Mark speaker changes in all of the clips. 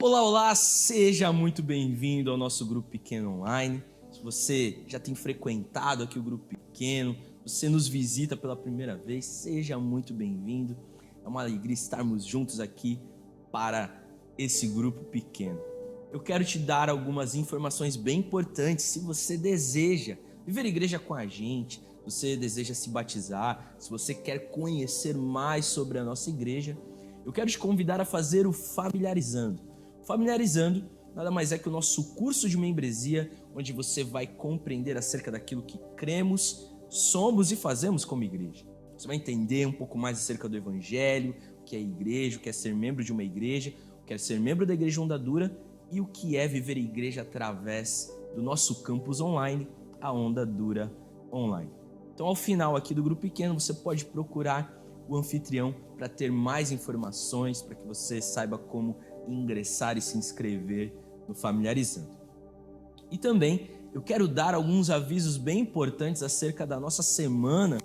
Speaker 1: Olá, olá, seja muito bem-vindo ao nosso Grupo Pequeno Online. Se você já tem frequentado aqui o Grupo Pequeno, você nos visita pela primeira vez, seja muito bem-vindo. É uma alegria estarmos juntos aqui para esse Grupo Pequeno. Eu quero te dar algumas informações bem importantes. Se você deseja viver igreja com a gente, se você deseja se batizar, se você quer conhecer mais sobre a nossa igreja, eu quero te convidar a fazer o Familiarizando. Familiarizando nada mais é que o nosso curso de membresia, onde você vai compreender acerca daquilo que cremos, somos e fazemos como igreja. Você vai entender um pouco mais acerca do Evangelho, o que é igreja, o que é ser membro de uma igreja, o que é ser membro da Igreja Ondadura e o que é viver igreja através do nosso campus online, a Ondadura Online. Então, ao final aqui do Grupo Pequeno, você pode procurar o anfitrião para ter mais informações, para que você saiba como ingressar e se inscrever no Familiarizando. E também eu quero dar alguns avisos bem importantes acerca da nossa semana,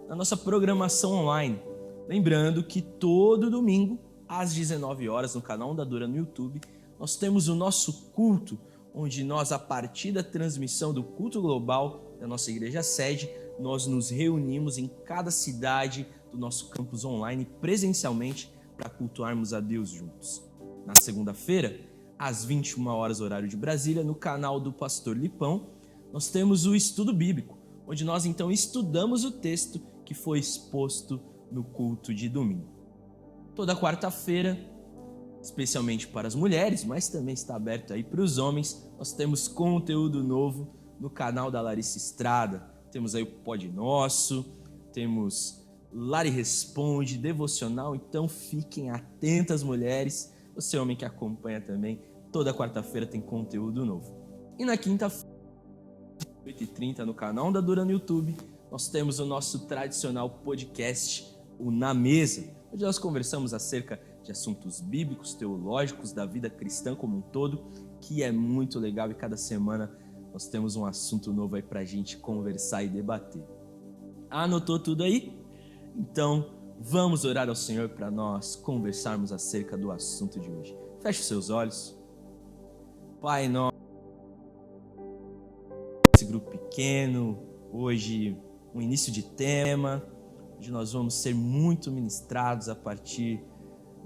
Speaker 1: da nossa programação online. Lembrando que todo domingo, às 19 horas, no canal Ondadura no YouTube, nós temos o nosso culto, onde nós, a partir da transmissão do culto global da nossa igreja sede, nós nos reunimos em cada cidade do nosso campus online presencialmente para cultuarmos a Deus juntos. Na segunda-feira, às 21 horas horário de Brasília, no canal do Pastor Lipão, nós temos o estudo bíblico, onde nós então estudamos o texto que foi exposto no culto de domingo. Toda quarta-feira, especialmente para as mulheres, mas também está aberto aí para os homens, nós temos conteúdo novo no canal da Larissa Estrada. Temos aí o Pod Nosso, temos Lari Responde, Devocional, então fiquem atentas, mulheres. Você, homem que acompanha também, toda quarta-feira tem conteúdo novo. E na quinta-feira, 8h30, no canal Ondadura no YouTube, nós temos o nosso tradicional podcast, o Na Mesa, onde nós conversamos acerca de assuntos bíblicos, teológicos, da vida cristã como um todo, que é muito legal e cada semana nós temos um assunto novo aí pra gente conversar e debater. Anotou tudo aí? Então, vamos orar ao Senhor para nós conversarmos acerca do assunto de hoje. Feche os seus olhos. Pai, nós, esse grupo pequeno, hoje um início de tema, onde nós vamos ser muito ministrados a partir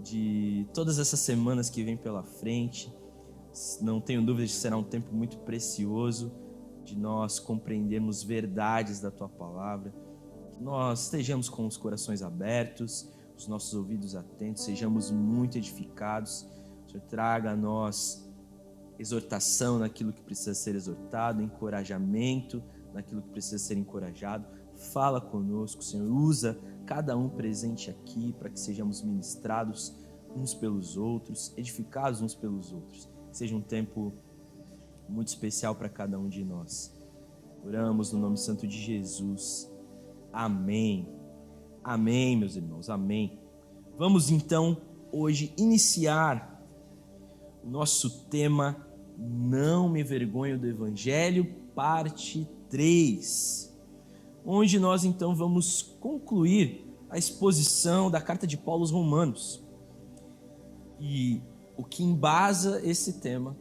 Speaker 1: de todas essas semanas que vêm pela frente. Não tenho dúvida de que será um tempo muito precioso, de nós compreendermos verdades da Tua Palavra, que nós estejamos com os corações abertos, os nossos ouvidos atentos, sejamos muito edificados. O Senhor traga a nós exortação naquilo que precisa ser exortado, encorajamento naquilo que precisa ser encorajado. Fala conosco, Senhor, usa cada um presente aqui para que sejamos ministrados uns pelos outros, edificados uns pelos outros. Seja um tempo muito especial para cada um de nós. Oramos no nome santo de Jesus. Amém. Amém, meus irmãos. Amém. Vamos então hoje iniciar o nosso tema Não Me Vergonho do Evangelho, parte 3, onde nós então vamos concluir a exposição da carta de Paulo aos Romanos. E o que embasa esse tema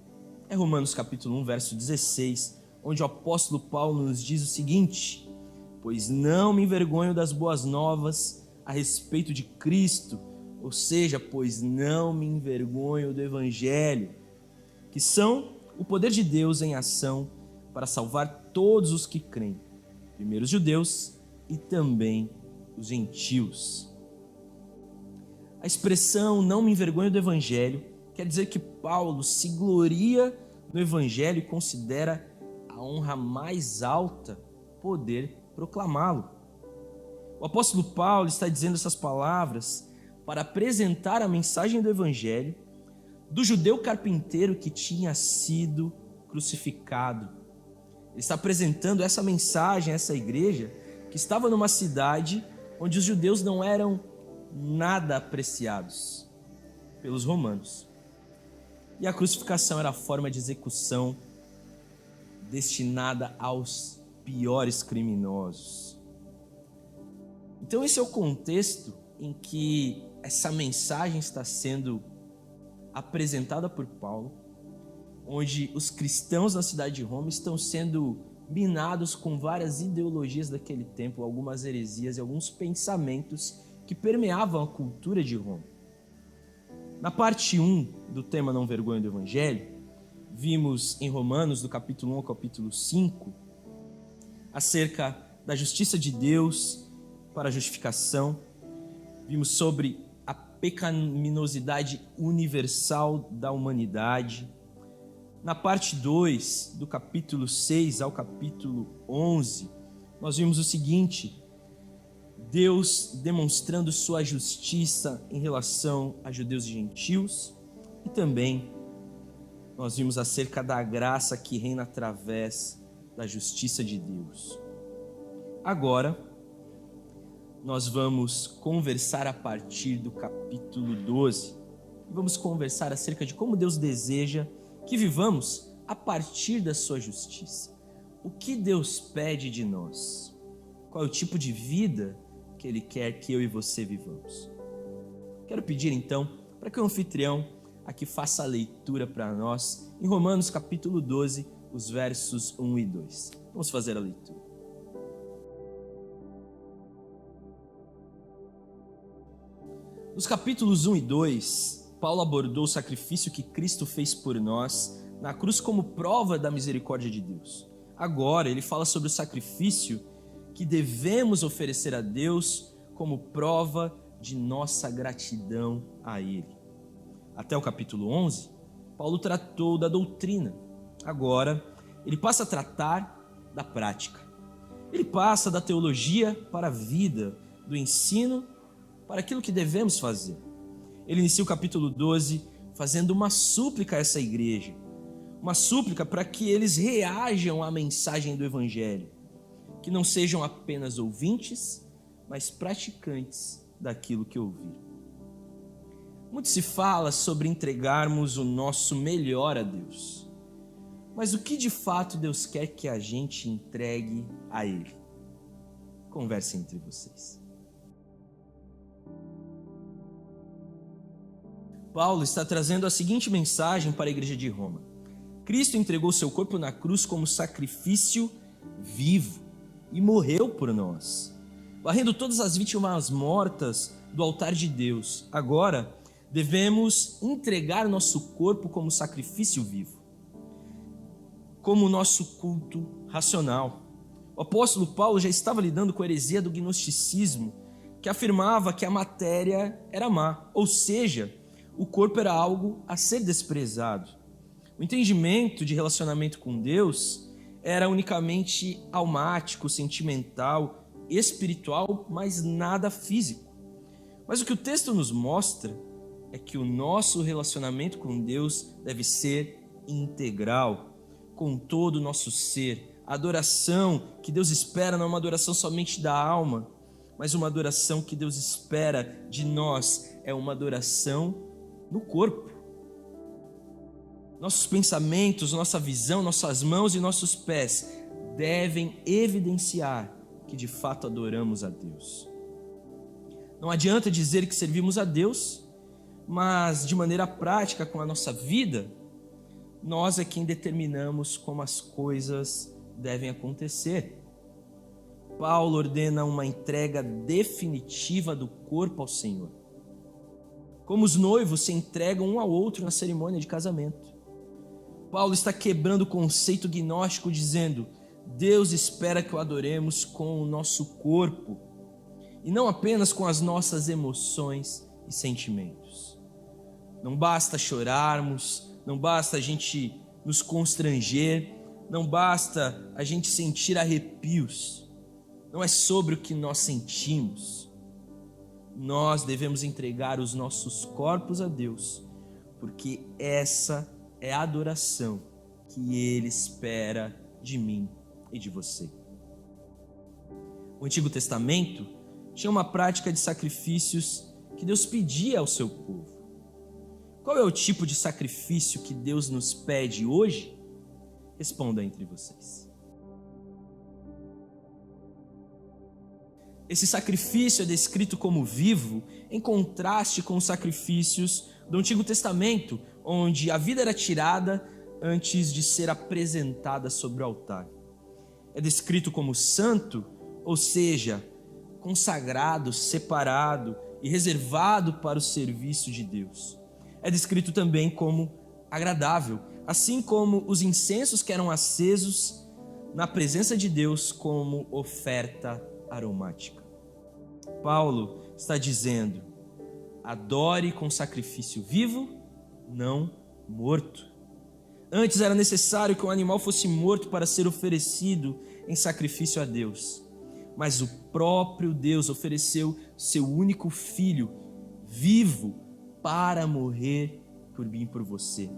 Speaker 1: é Romanos capítulo 1, verso 16, onde o apóstolo Paulo nos diz o seguinte: pois não me envergonho das boas novas a respeito de Cristo, ou seja, pois não me envergonho do Evangelho, que são o poder de Deus em ação para salvar todos os que creem, primeiro os judeus e também os gentios. A expressão não me envergonho do Evangelho quer dizer que Paulo se gloria no Evangelho e considera a honra mais alta poder proclamá-lo. O apóstolo Paulo está dizendo essas palavras para apresentar a mensagem do Evangelho do judeu carpinteiro que tinha sido crucificado. Ele está apresentando essa mensagem a essa igreja que estava numa cidade onde os judeus não eram nada apreciados pelos romanos. E a crucificação era a forma de execução destinada aos piores criminosos. Então esse é o contexto em que essa mensagem está sendo apresentada por Paulo, onde os cristãos na cidade de Roma estão sendo minados com várias ideologias daquele tempo, algumas heresias e alguns pensamentos que permeavam a cultura de Roma. Na parte 1 do tema Não Vergonha do Evangelho, vimos em Romanos, do capítulo 1 ao capítulo 5, acerca da justiça de Deus para a justificação. Vimos sobre a pecaminosidade universal da humanidade. Na parte 2, do capítulo 6 ao capítulo 11, nós vimos o seguinte: Deus demonstrando sua justiça em relação a judeus e gentios, e também nós vimos acerca da graça que reina através da justiça de Deus. Agora, nós vamos conversar a partir do capítulo 12. Vamos conversar acerca de como Deus deseja que vivamos a partir da sua justiça. O que Deus pede de nós? Qual é o tipo de vida que Ele quer que eu e você vivamos? Quero pedir então para que o anfitrião aqui faça a leitura para nós em Romanos capítulo 12, os versos 1 e 2. Vamos fazer a leitura. Nos capítulos 1 e 2, Paulo abordou o sacrifício que Cristo fez por nós na cruz como prova da misericórdia de Deus. Agora ele fala sobre o sacrifício que devemos oferecer a Deus como prova de nossa gratidão a Ele. Até o capítulo 11, Paulo tratou da doutrina. Agora ele passa a tratar da prática. Ele passa da teologia para a vida, do ensino para aquilo que devemos fazer. Ele inicia o capítulo 12 fazendo uma súplica a essa igreja, uma súplica para que eles reajam à mensagem do Evangelho, que não sejam apenas ouvintes, mas praticantes daquilo que ouviram. Muito se fala sobre entregarmos o nosso melhor a Deus, mas o que de fato Deus quer que a gente entregue a Ele? Conversem entre vocês. Paulo está trazendo a seguinte mensagem para a igreja de Roma: Cristo entregou seu corpo na cruz como sacrifício vivo e morreu por nós, varrendo todas as vítimas mortas do altar de Deus. Agora devemos entregar nosso corpo como sacrifício vivo, como nosso culto racional. O apóstolo Paulo já estava lidando com a heresia do gnosticismo, que afirmava que a matéria era má, ou seja, o corpo era algo a ser desprezado. O entendimento de relacionamento com Deus era unicamente almático, sentimental, espiritual, mas nada físico. Mas o que o texto nos mostra é que o nosso relacionamento com Deus deve ser integral, com todo o nosso ser. A adoração que Deus espera não é uma adoração somente da alma, mas uma adoração que Deus espera de nós é uma adoração no corpo. Nossos pensamentos, nossa visão, nossas mãos e nossos pés devem evidenciar que de fato adoramos a Deus. Não adianta dizer que servimos a Deus, mas de maneira prática com a nossa vida, nós é quem determinamos como as coisas devem acontecer. Paulo ordena uma entrega definitiva do corpo ao Senhor, como os noivos se entregam um ao outro na cerimônia de casamento. Paulo está quebrando o conceito gnóstico, dizendo: Deus espera que o adoremos com o nosso corpo e não apenas com as nossas emoções e sentimentos. Não basta chorarmos, não basta a gente nos constranger, não basta a gente sentir arrepios. Não é sobre o que nós sentimos. Nós devemos entregar os nossos corpos a Deus, porque essa é a adoração que Ele espera de mim e de você. O Antigo Testamento tinha uma prática de sacrifícios que Deus pedia ao seu povo. Qual é o tipo de sacrifício que Deus nos pede hoje? Responda entre vocês. Esse sacrifício é descrito como vivo, em contraste com os sacrifícios do Antigo Testamento, onde a vida era tirada antes de ser apresentada sobre o altar. É descrito como santo, ou seja, consagrado, separado e reservado para o serviço de Deus. É descrito também como agradável, assim como os incensos que eram acesos na presença de Deus como oferta aromática. Paulo está dizendo: adore com sacrifício vivo, não morto. Antes era necessário que um animal fosse morto para ser oferecido em sacrifício a Deus. Mas o próprio Deus ofereceu seu único filho, vivo, para morrer por mim e por você.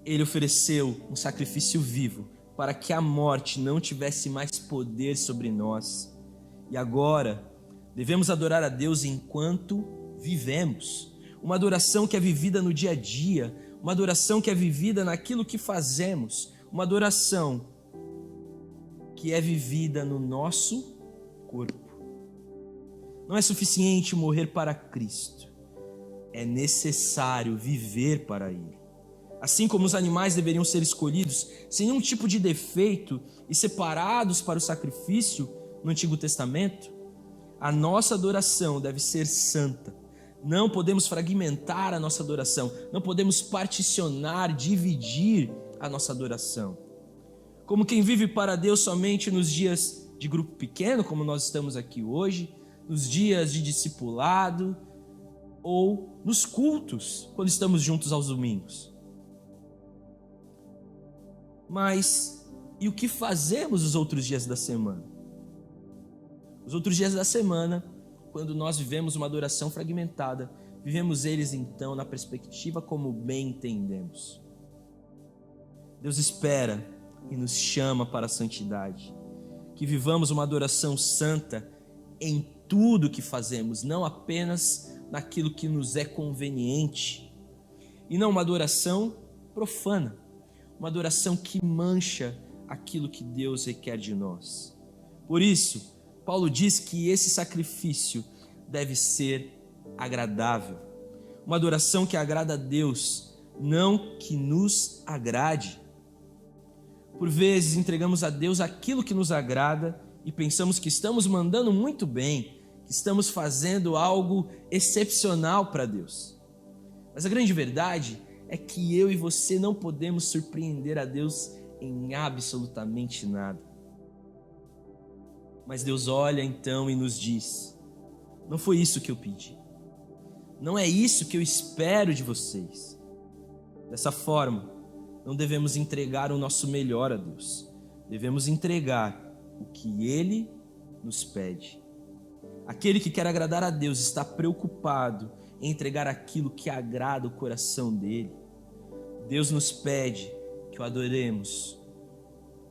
Speaker 1: Ele ofereceu um sacrifício vivo para que a morte não tivesse mais poder sobre nós. E agora devemos adorar a Deus enquanto vivemos. Uma adoração que é vivida no dia a dia, uma adoração que é vivida naquilo que fazemos, uma adoração que é vivida no nosso corpo. Não é suficiente morrer para Cristo, é necessário viver para Ele. Assim como os animais deveriam ser escolhidos sem nenhum tipo de defeito e separados para o sacrifício no Antigo Testamento, a nossa adoração deve ser santa. Não podemos fragmentar a nossa adoração, não podemos particionar, dividir a nossa adoração. Como quem vive para Deus somente nos dias de grupo pequeno, como nós estamos aqui hoje, nos dias de discipulado ou nos cultos, quando estamos juntos aos domingos. Mas e o que fazemos os outros dias da semana? Os outros dias da semana, quando nós vivemos uma adoração fragmentada, vivemos eles então na perspectiva como bem entendemos. Deus espera e nos chama para a santidade, que vivamos uma adoração santa em tudo que fazemos, não apenas naquilo que nos é conveniente, e não uma adoração profana, uma adoração que mancha aquilo que Deus requer de nós. Por isso, Paulo diz que esse sacrifício deve ser agradável, uma adoração que agrada a Deus, não que nos agrade. Por vezes entregamos a Deus aquilo que nos agrada e pensamos que estamos mandando muito bem, que estamos fazendo algo excepcional para Deus. Mas a grande verdade é que eu e você não podemos surpreender a Deus em absolutamente nada. Mas Deus olha então e nos diz: não foi isso que eu pedi, não é isso que eu espero de vocês. Dessa forma, não devemos entregar o nosso melhor a Deus, devemos entregar o que Ele nos pede. Aquele que quer agradar a Deus está preocupado em entregar aquilo que agrada o coração dele. Deus nos pede que o adoremos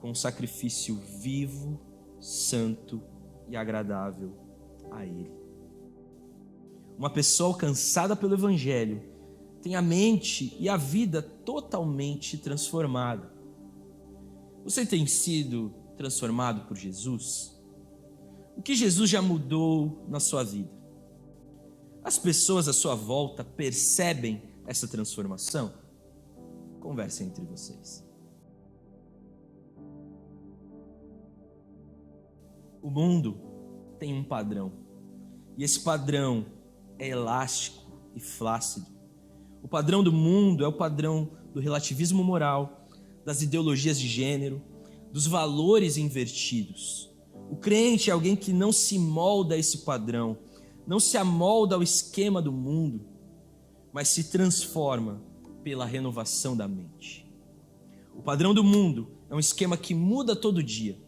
Speaker 1: com um sacrifício vivo, santo e agradável a Ele. Uma pessoa alcançada pelo Evangelho tem a mente e a vida totalmente transformada. Você tem sido transformado por Jesus? O que Jesus já mudou na sua vida? As pessoas à sua volta percebem essa transformação? Conversem entre vocês. O mundo tem um padrão, e esse padrão é elástico e flácido. O padrão do mundo é o padrão do relativismo moral, das ideologias de gênero, dos valores invertidos. O crente é alguém que não se molda a esse padrão, não se amolda ao esquema do mundo, mas se transforma pela renovação da mente. O padrão do mundo é um esquema que muda todo dia.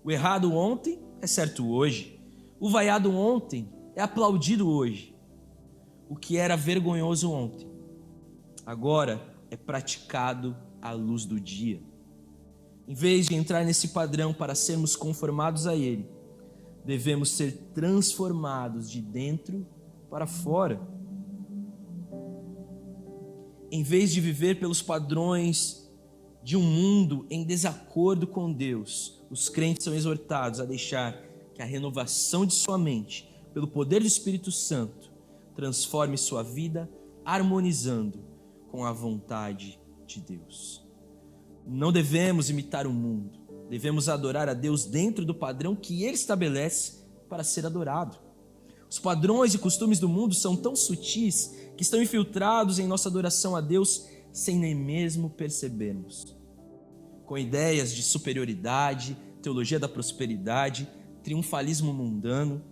Speaker 1: O errado ontem é certo hoje. O vaiado ontem é aplaudido hoje. O que era vergonhoso ontem, agora é praticado à luz do dia. Em vez de entrar nesse padrão para sermos conformados a ele, devemos ser transformados de dentro para fora. Em vez de viver pelos padrões de um mundo em desacordo com Deus, os crentes são exortados a deixar que a renovação de sua mente, pelo poder do Espírito Santo, transforme sua vida harmonizando com a vontade de Deus. Não devemos imitar o mundo, devemos adorar a Deus dentro do padrão que Ele estabelece para ser adorado. Os padrões e costumes do mundo são tão sutis que estão infiltrados em nossa adoração a Deus sem nem mesmo percebermos. Com ideias de superioridade, teologia da prosperidade, triunfalismo mundano,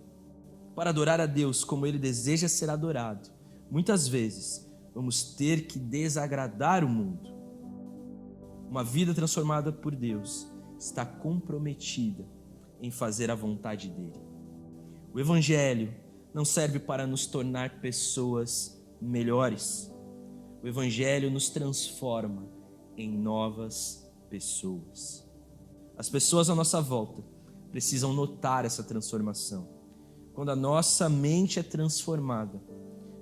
Speaker 1: para adorar a Deus como Ele deseja ser adorado, muitas vezes vamos ter que desagradar o mundo. Uma vida transformada por Deus está comprometida em fazer a vontade dEle. O Evangelho não serve para nos tornar pessoas melhores. O Evangelho nos transforma em novas pessoas. As pessoas à nossa volta precisam notar essa transformação. Quando a nossa mente é transformada,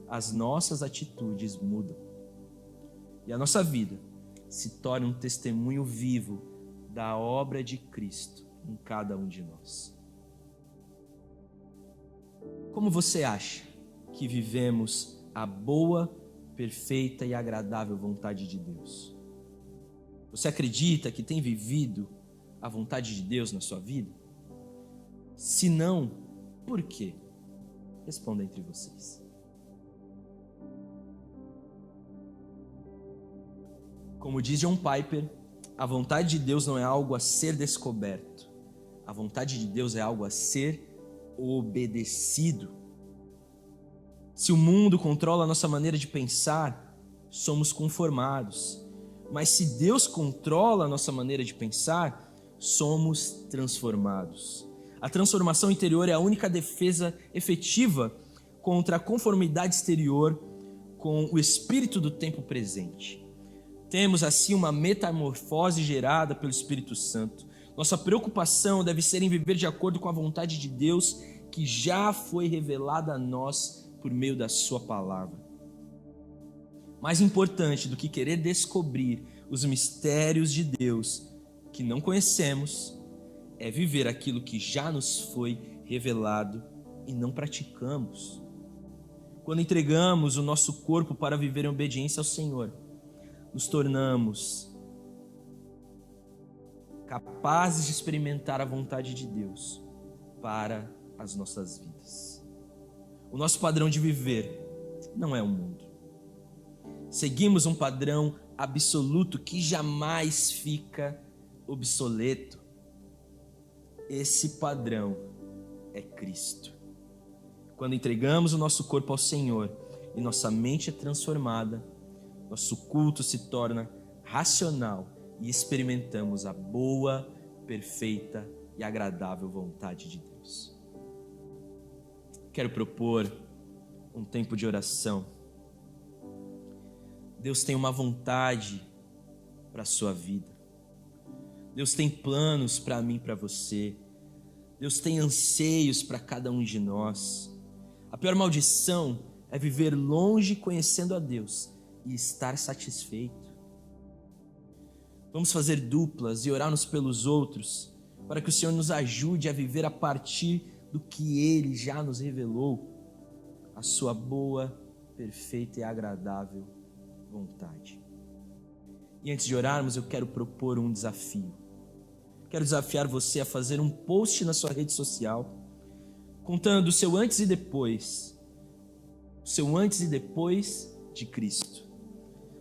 Speaker 1: as nossas atitudes mudam. E a nossa vida se torna um testemunho vivo da obra de Cristo em cada um de nós. Como você acha que vivemos a boa, perfeita e agradável vontade de Deus? Você acredita que tem vivido a vontade de Deus na sua vida? Se não, por quê? Responda entre vocês. Como diz John Piper, a vontade de Deus não é algo a ser descoberto. A vontade de Deus é algo a ser obedecido. Se o mundo controla a nossa maneira de pensar, somos conformados. Mas se Deus controla a nossa maneira de pensar, somos transformados. A transformação interior é a única defesa efetiva contra a conformidade exterior com o espírito do tempo presente. Temos assim uma metamorfose gerada pelo Espírito Santo. Nossa preocupação deve ser em viver de acordo com a vontade de Deus que já foi revelada a nós por meio da sua palavra. Mais importante do que querer descobrir os mistérios de Deus que não conhecemos é viver aquilo que já nos foi revelado e não praticamos. Quando entregamos o nosso corpo para viver em obediência ao Senhor, nos tornamos capazes de experimentar a vontade de Deus para as nossas vidas. O nosso padrão de viver não é o mundo. Seguimos um padrão absoluto que jamais fica obsoleto. Esse padrão é Cristo. Quando entregamos o nosso corpo ao Senhor e nossa mente é transformada, nosso culto se torna racional e experimentamos a boa, perfeita e agradável vontade de Deus. Quero propor um tempo de oração. Deus tem uma vontade para a sua vida. Deus tem planos para mim e para você. Deus tem anseios para cada um de nós. A pior maldição é viver longe conhecendo a Deus e estar satisfeito. Vamos fazer duplas e orar uns pelos outros, para que o Senhor nos ajude a viver a partir do que Ele já nos revelou, a sua boa, perfeita e agradável vontade. E antes de orarmos, eu quero propor um desafio. Quero desafiar você a fazer um post na sua rede social, contando o seu antes e depois, o seu antes e depois de Cristo.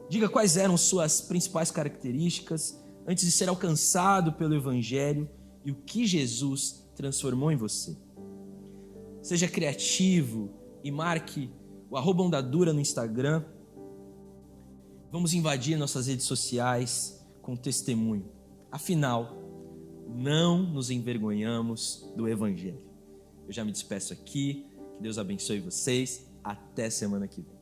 Speaker 1: Diga quais eram suas principais características antes de ser alcançado pelo Evangelho e o que Jesus transformou em você. Seja criativo e marque o @ondadura no Instagram. Vamos invadir nossas redes sociais com testemunho. Afinal, não nos envergonhamos do Evangelho. Eu já me despeço aqui. Que Deus abençoe vocês. Até semana que vem.